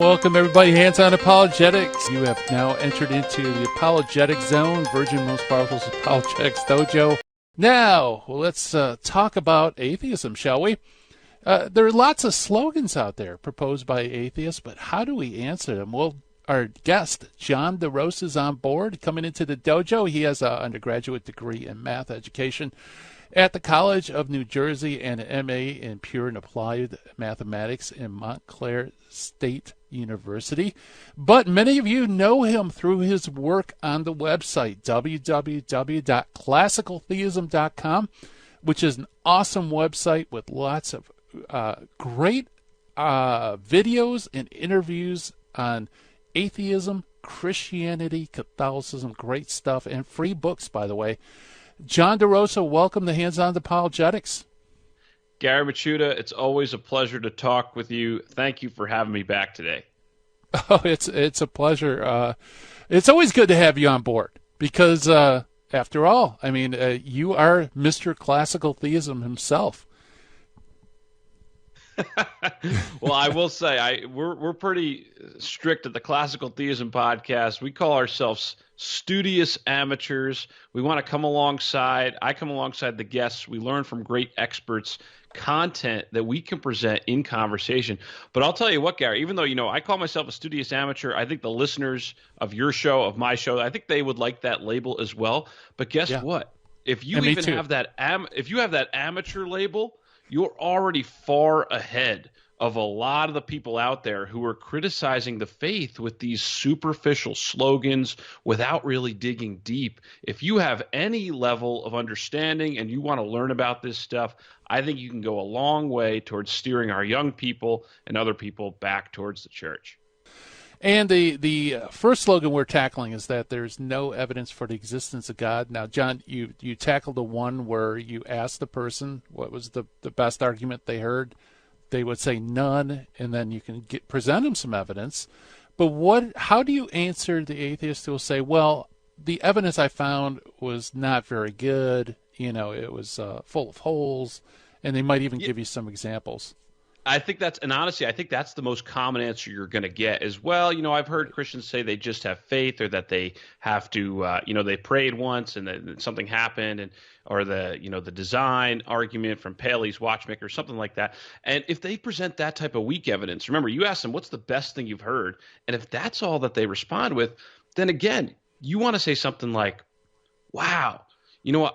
Welcome, everybody. Hands on Apologetics. You have now entered into the Apologetic Zone, Virgin Most Powerful Apologetics Dojo. Now, let's talk about atheism, shall we? There are lots of slogans out there proposed by atheists, but how do we answer them? Well, our guest, John DeRosa, is on board, coming into the dojo. He has an undergraduate degree in math education at the College of New Jersey and an MA in Pure and Applied Mathematics in Montclair State University. But many of you know him through his work on the website, www.classicaltheism.com, which is an awesome website with lots of great videos and interviews on atheism, Christianity, Catholicism, great stuff, and free books, by the way. John DeRosa, welcome to Hands On Apologetics. Gary Michuta, it's always a pleasure to talk with you. Thank you for having me back today. Oh, it's a pleasure. It's always good to have you on board because, after all, I mean, you are Mr. Classical Theism himself. Well, I will say we're pretty strict at the Classical Theism podcast. We call ourselves studious amateurs. We want to come alongside. I come alongside the guests. We learn from great experts, content that we can present in conversation. But I'll tell you what, Gary, even though, I call myself a studious amateur, I think the listeners of your show, of my show, I think they would like that label as well. But guess what? If you even have that if you have that amateur label, you're already far ahead of a lot of the people out there who are criticizing the faith with these superficial slogans without really digging deep. If you have any level of understanding and you want to learn about this stuff, I think you can go a long way towards steering our young people and other people back towards the church. And the first slogan we're tackling is that there's no evidence for the existence of God. Now, John, you tackled the one where you asked the person what was the best argument they heard. They would say none, and then you can present them some evidence. But how do you answer the atheist who will say, well, the evidence I found was not very good, it was full of holes, and they might even give you some examples. I think honestly, I think that's the most common answer you're going to get is, well, I've heard Christians say they just have faith, or that they have to, they prayed once and then something happened, or the design argument from Paley's watchmaker, something like that. And if they present that type of weak evidence, remember, you ask them, what's the best thing you've heard? And if that's all that they respond with, then again, you want to say something like, wow,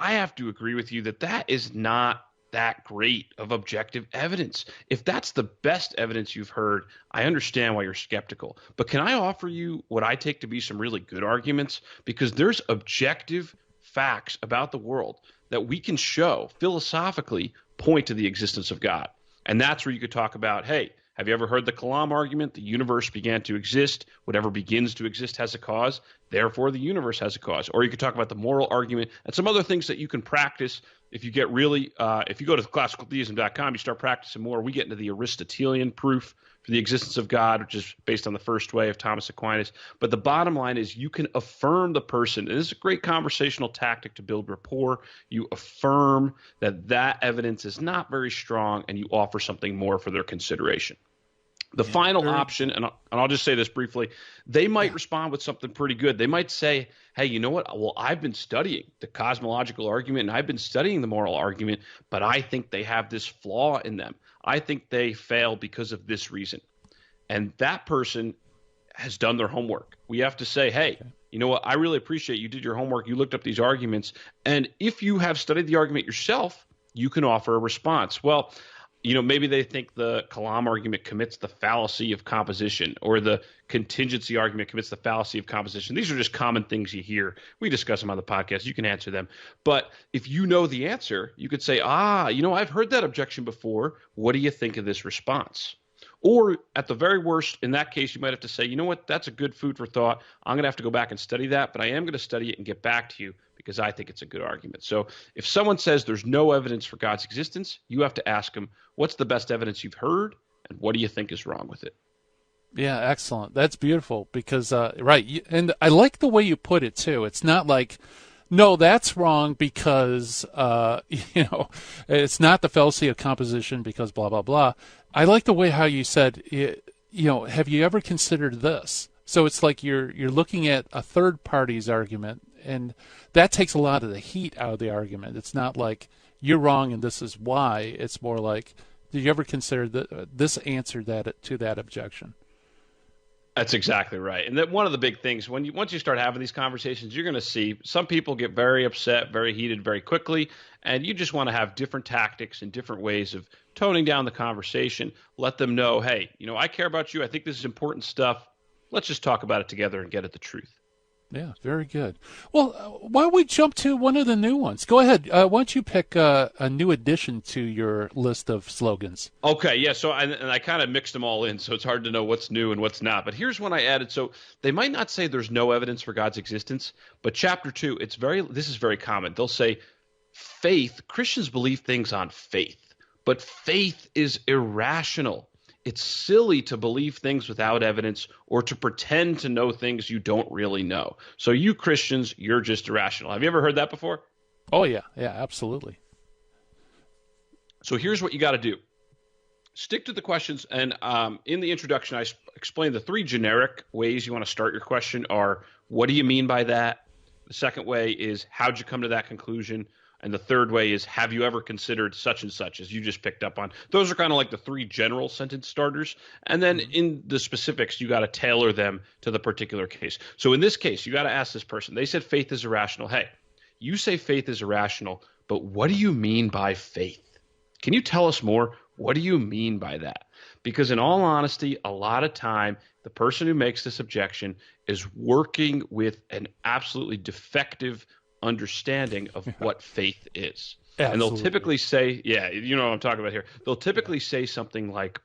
I have to agree with you that is not that great of objective evidence. If that's the best evidence you've heard, I understand why you're skeptical. But can I offer you what I take to be some really good arguments? Because there's objective facts about the world that we can show philosophically point to the existence of God. And that's where you could talk about, hey, have you ever heard the Kalam argument? The universe began to exist. Whatever begins to exist has a cause. Therefore, the universe has a cause. Or you could talk about the moral argument and some other things that you can practice. If you get really, if you go to classicaltheism.com, you start practicing more. We get into the Aristotelian proof for the existence of God, which is based on the first way of Thomas Aquinas. But the bottom line is you can affirm the person. And this is a great conversational tactic to build rapport. You affirm that evidence is not very strong, and you offer something more for their consideration. The final option, and I'll just say this briefly, they might respond with something pretty good. They might say, hey, you know what? Well, I've been studying the cosmological argument, and I've been studying the moral argument, but I think they have this flaw in them. I think they fail because of this reason. And that person has done their homework. We have to say, hey, you know what? I really appreciate you did your homework. You looked up these arguments. And if you have studied the argument yourself, you can offer a response. Well, maybe they think the Kalam argument commits the fallacy of composition, or the contingency argument commits the fallacy of composition. These are just common things you hear. We discuss them on the podcast. You can answer them. But if you know the answer, you could say, I've heard that objection before. What do you think of this response? Or at the very worst, in that case, you might have to say, you know what, that's a good food for thought. I'm going to have to go back and study that, but I am going to study it and get back to you because I think it's a good argument. So if someone says there's no evidence for God's existence, you have to ask them, what's the best evidence you've heard, and what do you think is wrong with it? Yeah, excellent. That's beautiful because, right, and I like the way you put it, too. It's not like, no, that's wrong because, it's not the fallacy of composition because blah, blah, blah. I like the way how you said have you ever considered this? So it's like you're looking at a third party's argument, and that takes a lot of the heat out of the argument. It's not like you're wrong and this is why. It's more like, did you ever consider this answer to that objection? That's exactly right. And that one of the big things once you start having these conversations, you're going to see some people get very upset, very heated very quickly, and you just want to have different tactics and different ways of toning down the conversation. Let them know, hey, I care about you. I think this is important stuff. Let's just talk about it together and get at the truth. Yeah, very good. Well, why don't we jump to one of the new ones? Go ahead. Why don't you pick a new addition to your list of slogans? Okay, yeah. So I kind of mixed them all in, so it's hard to know what's new and what's not. But here's one I added. So they might not say there's no evidence for God's existence, but chapter 2, this is very common. They'll say faith. Christians believe things on faith, but faith is irrational. It's silly to believe things without evidence or to pretend to know things you don't really know. So you Christians, you're just irrational. Have you ever heard that before? Oh, yeah. Yeah, absolutely. So here's what you got to do. Stick to the questions. And in the introduction, I explained the 3 generic ways you want to start your question are, what do you mean by that? The second way is, how'd you come to that conclusion? And the third way is, have you ever considered such and such, as you just picked up on? Those are kind of like the 3 general sentence starters. And then in the specifics, you got to tailor them to the particular case. So in this case, you got to ask this person. They said faith is irrational. Hey, you say faith is irrational, but what do you mean by faith? Can you tell us more? What do you mean by that? Because in all honesty, a lot of time, the person who makes this objection is working with an absolutely defective understanding of what faith is. Absolutely. And they'll typically say, yeah, you know what I'm talking about here. They'll typically say something like,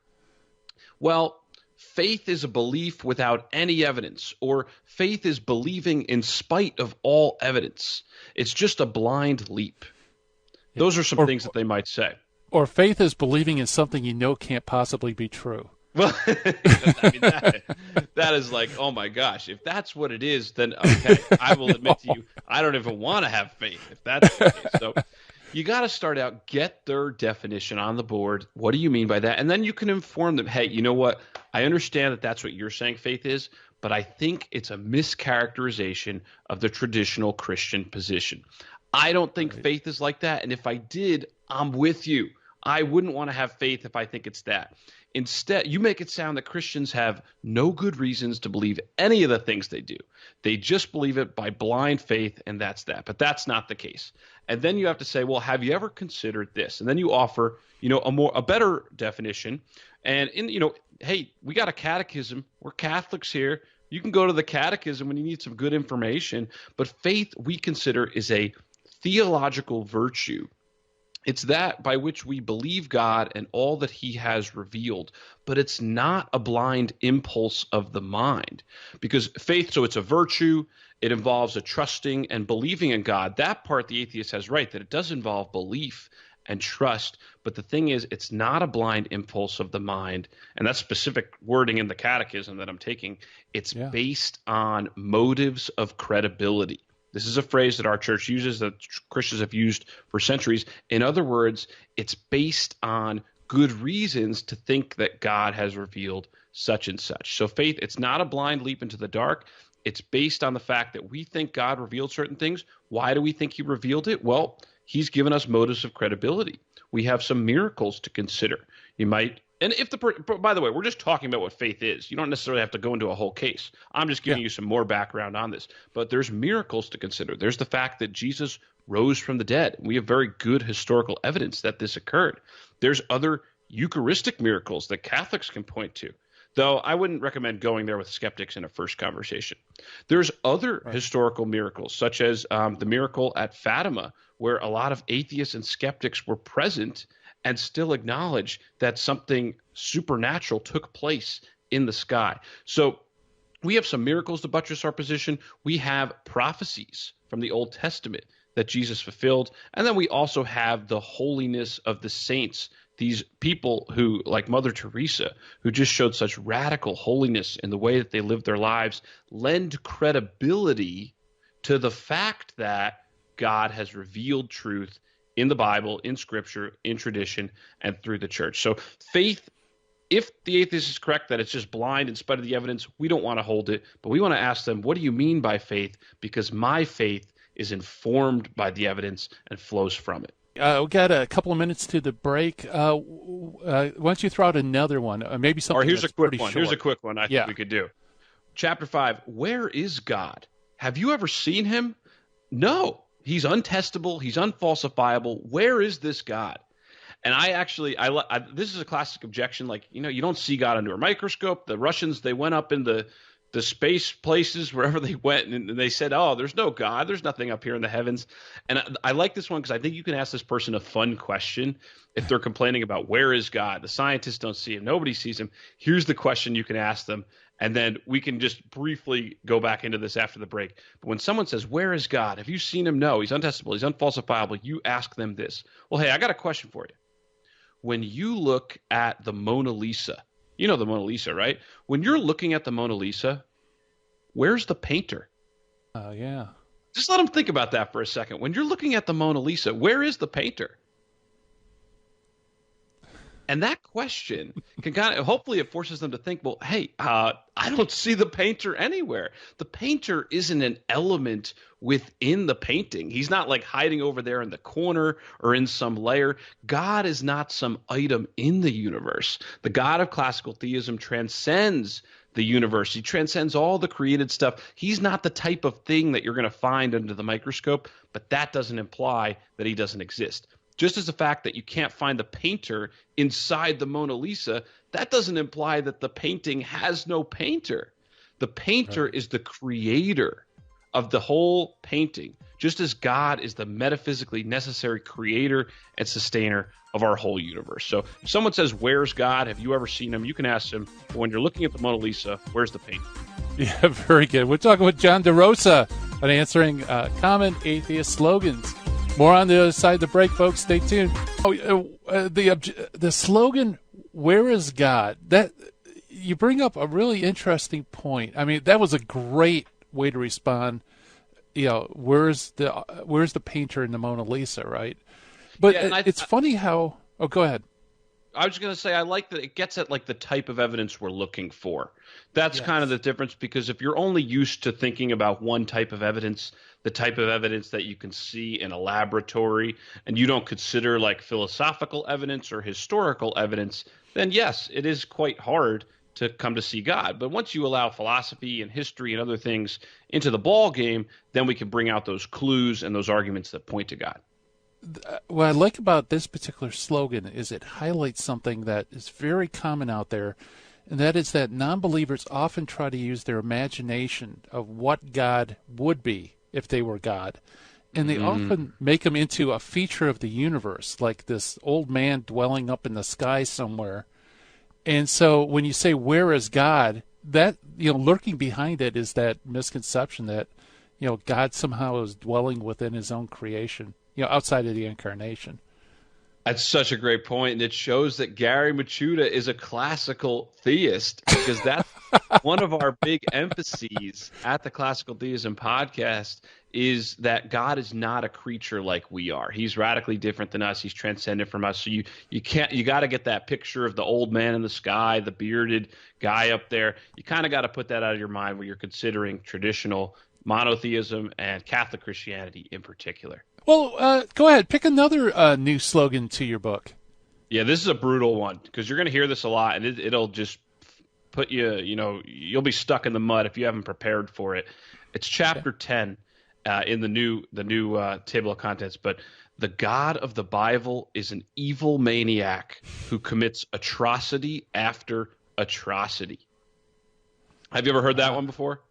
well, faith is a belief without any evidence, or faith is believing in spite of all evidence. It's just a blind leap. Those are some things that they might say. Or faith is believing in something can't possibly be true. Well, I mean, that is like, oh my gosh, if that's what it is, then okay, I will admit to you, I don't even want to have faith if that's the case. So you got to start out, get their definition on the board. What do you mean by that? And then you can inform them, hey, you know what? I understand that that's what you're saying faith is, but I think it's a mischaracterization of the traditional Christian position. I don't think faith is like that. And if I did, I'm with you. I wouldn't want to have faith if I think it's that. Instead, you make it sound that Christians have no good reasons to believe any of the things they do. They just believe it by blind faith, and that's that. But that's not the case. And then you have to say, well, have you ever considered this? And then you offer, a better definition. And hey, we got a catechism. We're Catholics here. You can go to the catechism when you need some good information. But faith, we consider, is a theological virtue. It's that by which we believe God and all that he has revealed, but it's not a blind impulse of the mind. Because faith, so it's a virtue, it involves a trusting and believing in God. That part the atheist has right, that it does involve belief and trust, but the thing is, it's not a blind impulse of the mind, and that's specific wording in the catechism that I'm taking. It's based on motives of credibility. This is a phrase that our church uses, that Christians have used for centuries. In other words, it's based on good reasons to think that God has revealed such and such. So faith, it's not a blind leap into the dark. It's based on the fact that we think God revealed certain things. Why do we think he revealed it? Well, he's given us motives of credibility. We have some miracles to consider. You might And if by the way, we're just talking about what faith is. You don't necessarily have to go into a whole case. I'm just giving you some more background on this. But there's miracles to consider. There's the fact that Jesus rose from the dead. We have very good historical evidence that this occurred. There's other Eucharistic miracles that Catholics can point to, though I wouldn't recommend going there with skeptics in a first conversation. There's other historical miracles, such as the miracle at Fatima, where a lot of atheists and skeptics were present and still acknowledge that something supernatural took place in the sky. So we have some miracles to buttress our position. We have prophecies from the Old Testament that Jesus fulfilled. And then we also have the holiness of the saints, these people who, like Mother Teresa, who just showed such radical holiness in the way that they lived their lives, lend credibility to the fact that God has revealed truth in the Bible, in Scripture, in tradition, and through the church. So faith if the atheist is correct that it's just blind in spite of the evidence, we don't want to hold it, but we want to ask them, what do you mean by faith? Because my faith is informed by the evidence and flows from it. We got a couple of minutes to the break. Why don't you throw out another one? Maybe something. Or here's that's a quick pretty one. short. Here's a quick one I think we could do. Chapter 5, where is God? Have you ever seen him? No. He's untestable. He's unfalsifiable. Where is this God? And this is a classic objection. Like, you don't see God under a microscope. The Russians, they went up in the space places, wherever they went, and they said, oh, there's no God. There's nothing up here in the heavens. And I like this one because I think you can ask this person a fun question if they're complaining about where is God? The scientists don't see him. Nobody sees him. Here's the question you can ask them. And then we can just briefly go back into this after the break. But when someone says, where is God? Have you seen him? No, he's untestable. He's unfalsifiable. You ask them this. Well, hey, I got a question for you. When you look at the Mona Lisa, you know the Mona Lisa, right? When you're looking at the Mona Lisa, where's the painter? Oh, yeah. Just let them think about that for a second. When you're looking at the Mona Lisa, where is the painter? And that question can hopefully it forces them to think, well, hey, I don't see the painter anywhere. The painter isn't an element within the painting. He's not like hiding over there in the corner or in some layer. God is not some item in the universe. The God of classical theism transcends the universe. He transcends all the created stuff. He's not the type of thing that you're going to find under the microscope, but that doesn't imply that he doesn't exist. Just as the fact that you can't find the painter inside the Mona Lisa, that doesn't imply that the painting has no painter. The painter is the creator of the whole painting, just as God is the metaphysically necessary creator and sustainer of our whole universe. So if someone says, where's God? Have you ever seen him? You can ask them, when you're looking at the Mona Lisa, where's the painting? Yeah, very good. We're talking with John DeRosa on answering common atheist slogans. More on the other side of the break, folks. Stay tuned. The slogan, where is God? That you bring up a really interesting point. I mean, that was a great way to respond. Where's the painter in the Mona Lisa, right? But it's funny how. Oh, go ahead. I was going to say, I like that it gets at like the type of evidence we're looking for. That's kind of the difference, because if you're only used to thinking about one type of evidence, the type of evidence that you can see in a laboratory, and you don't consider like philosophical evidence or historical evidence, then yes, it is quite hard to come to see God. But once you allow philosophy and history and other things into the ball game, then we can bring out those clues and those arguments that point to God. What I like about this particular slogan is it highlights something that is very common out there, and that is that non-believers often try to use their imagination of what God would be if they were God, and they often make him into a feature of the universe, like this old man dwelling up in the sky somewhere. And so when you say, where is God, that, lurking behind it is that misconception that, God somehow is dwelling within his own creation, outside of the incarnation. That's such a great point, and it shows that Gary Michuta is a classical theist, because that's one of our big emphases at the Classical Theism podcast, is that God is not a creature like we are. He's radically different than us. He's transcendent from us. So you got to get that picture of the old man in the sky, the bearded guy up there. You kind of got to put that out of your mind when you're considering traditional monotheism and Catholic Christianity in particular. Well, go ahead. Pick another new slogan to your book. Yeah, this is a brutal one, because you're going to hear this a lot, and it'll just put you, you'll be stuck in the mud if you haven't prepared for it. It's chapter 10 in the new table of contents, but the God of the Bible is an evil maniac who commits atrocity after atrocity. Have you ever heard that one before?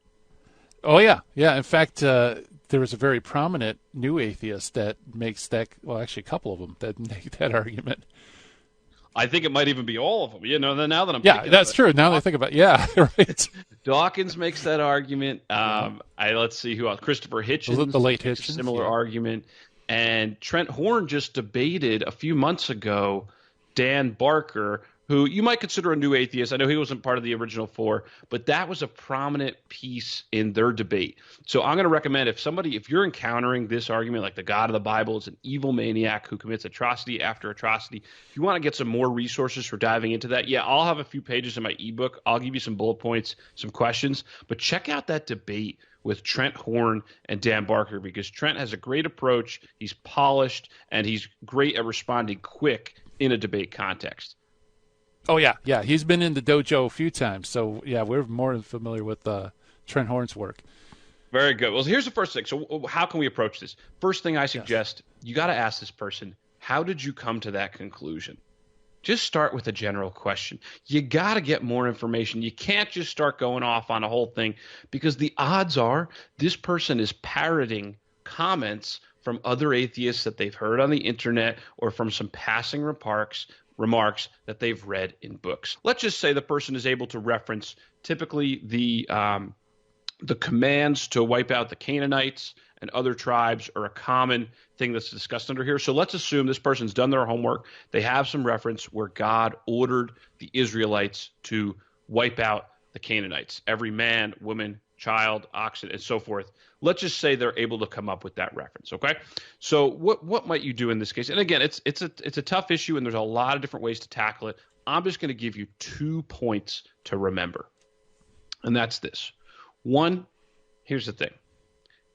Oh, yeah. Yeah. In fact, there was a very prominent new atheist that makes that, well, actually a couple of them that make that argument. I think it might even be all of them. Now that I'm that's true. Now that I think about it. Yeah, right. Dawkins makes that argument. Let's see who else. Christopher Hitchens, the late makes Hitchens, a similar argument. And Trent Horn just debated a few months ago Dan Barker, who you might consider a new atheist. I know he wasn't part of the original four, but that was a prominent piece in their debate. So I'm going to recommend if you're encountering this argument, like the God of the Bible is an evil maniac who commits atrocity after atrocity, if you want to get some more resources for diving into that, yeah, I'll have a few pages in my ebook. I'll give you some bullet points, some questions, but check out that debate with Trent Horn and Dan Barker, because Trent has a great approach. He's polished, and he's great at responding quick in a debate context. Oh, yeah. Yeah, he's been in the dojo a few times. So, yeah, we're more familiar with Trent Horn's work. Very good. Well, here's the first thing. So how can we approach this? First thing I suggest, you got to ask this person, how did you come to that conclusion? Just start with a general question. You got to get more information. You can't just start going off on a whole thing, because the odds are this person is parroting comments from other atheists that they've heard on the internet or from some passing remarks that they've read in books. Let's just say the person is able to reference typically the commands to wipe out the Canaanites and other tribes are a common thing that's discussed under here. So let's assume this person's done their homework. They have some reference where God ordered the Israelites to wipe out the Canaanites, every man, woman, child, oxen, and so forth. Let's just say they're able to come up with that reference, okay? So what might you do in this case? And again, it's a tough issue, and there's a lot of different ways to tackle it. I'm just going to give you 2 points to remember, and that's this. One, here's the thing.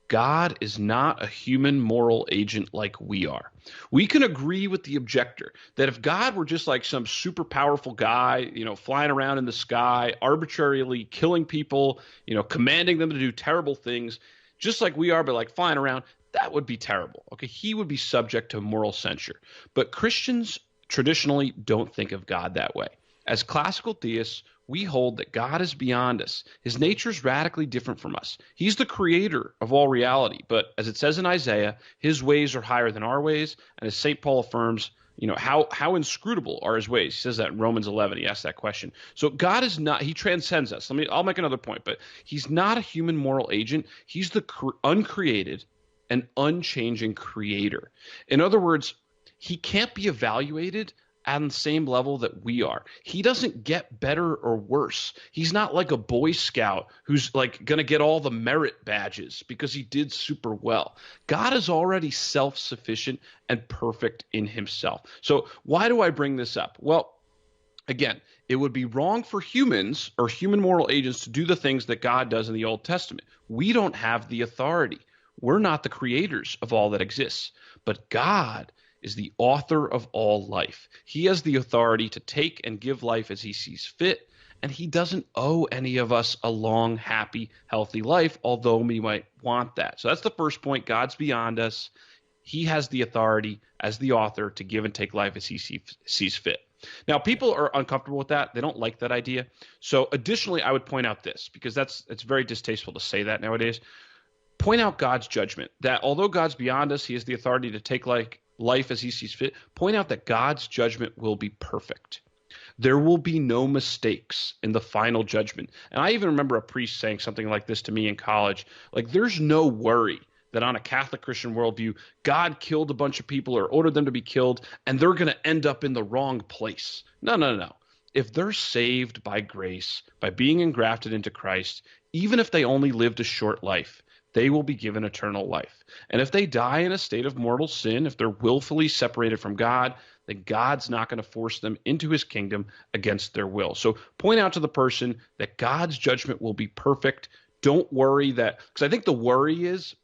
God is not a human moral agent like we are. We can agree with the objector that if God were just like some super powerful guy, flying around in the sky, arbitrarily killing people, commanding them to do terrible things, just like we are, but like flying around, that would be terrible. Okay, he would be subject to moral censure. But Christians traditionally don't think of God that way. As classical theists, we hold that God is beyond us. His nature is radically different from us. He's the creator of all reality. But as it says in Isaiah, his ways are higher than our ways. And as St. Paul affirms, how inscrutable are his ways? He says that in Romans 11. He asks that question. So God is not, he transcends us. I'll make another point, but he's not a human moral agent. He's the uncreated and unchanging creator. In other words, he can't be evaluated on the same level that we are. He doesn't get better or worse. He's not like a Boy Scout who's like going to get all the merit badges because he did super well. God is already self-sufficient and perfect in himself. So why do I bring this up? Well, again, it would be wrong for humans or human moral agents to do the things that God does in the Old Testament. We don't have the authority. We're not the creators of all that exists. But God is the author of all life. He has the authority to take and give life as he sees fit, and he doesn't owe any of us a long, happy, healthy life, although we might want that. So that's the first point. God's beyond us. He has the authority as the author to give and take life as he sees fit. Now, people are uncomfortable with that. They don't like that idea. So additionally, I would point out this, because it's very distasteful to say that nowadays. Point out God's judgment, that although God's beyond us, he has the authority to take life as he sees fit. Point out that God's judgment will be perfect. There will be no mistakes in the final judgment. And I even remember a priest saying something like this to me in college. Like, there's no worry that on a Catholic Christian worldview, God killed a bunch of people or ordered them to be killed, and they're going to end up in the wrong place. No. If they're saved by grace, by being engrafted into Christ, even if they only lived a short life, they will be given eternal life. And if they die in a state of mortal sin, if they're willfully separated from God, then God's not going to force them into his kingdom against their will. So point out to the person that God's judgment will be perfect. Don't worry that, because I think the worry is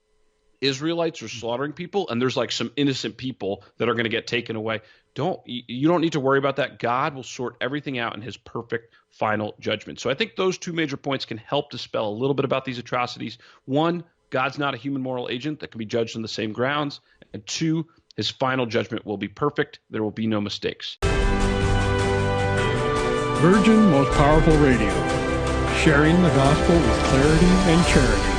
Israelites are slaughtering people, and there's like some innocent people that are going to get taken away. You don't need to worry about that. God will sort everything out in his perfect final judgment. So I think those 2 major points can help dispel a little bit about these atrocities. 1, God's not a human moral agent that can be judged on the same grounds. And 2, his final judgment will be perfect. There will be no mistakes. Virgin Most Powerful Radio, sharing the gospel with clarity and charity.